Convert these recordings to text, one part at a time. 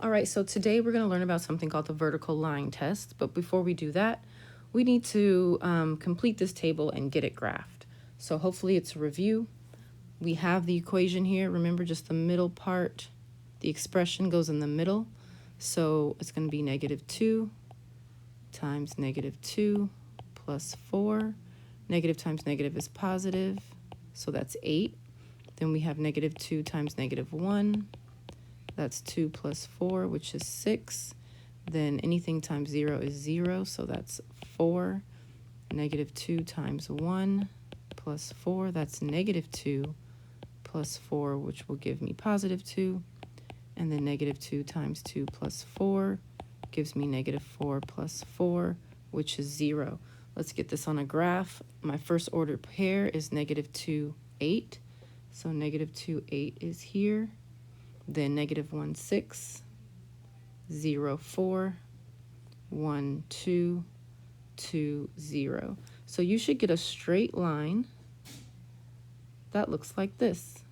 All right, so today we're going to learn about something called the vertical line test. But before we do that, we need to complete this table and get it graphed. So hopefully it's a review. We have the equation here. Remember, just the middle part, the expression goes in the middle. So it's going to be -2 times -2 plus 4. Negative times negative is positive, so that's 8. Then we have -2 times -1. That's 2 plus 4, which is 6. Then anything times 0 is 0, so that's 4. -2 times 1 plus 4, that's -2 plus 4, which will give me +2. And then -2 times 2 plus 4 gives me -4 plus 4, which is 0. Let's get this on a graph. My first order pair is -2, 8. So -2, 8 is here. Then -1, 6, 0, 4, 1, 2, 2, 0. So you should get a straight line that looks like this.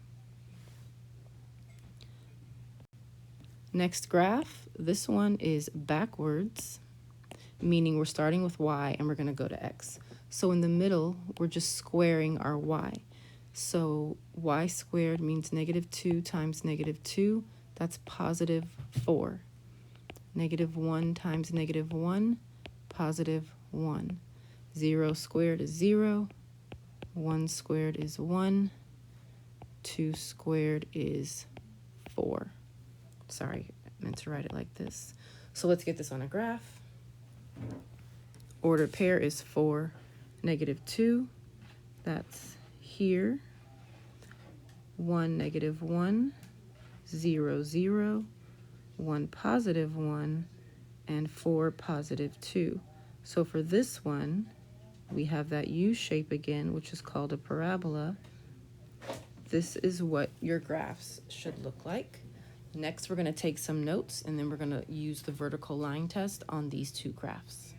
Next graph, this one is backwards, meaning we're starting with y and we're going to go to x. So in the middle, we're just squaring our y. So y squared means -2 times -2, that's +4. -1 times -1, +1. 0 squared is 0, 1 squared is 1, 2 squared is 4. Sorry, I meant to write it like this. So let's get this on a graph. Ordered pair is 4, -2. That's here. 1, -1, 0, 0, 1, +1, and 4, +2. So for this one, we have that U shape again, which is called a parabola. This is what your graphs should look like. Next, we're going to take some notes, and then we're going to use the vertical line test on these two graphs.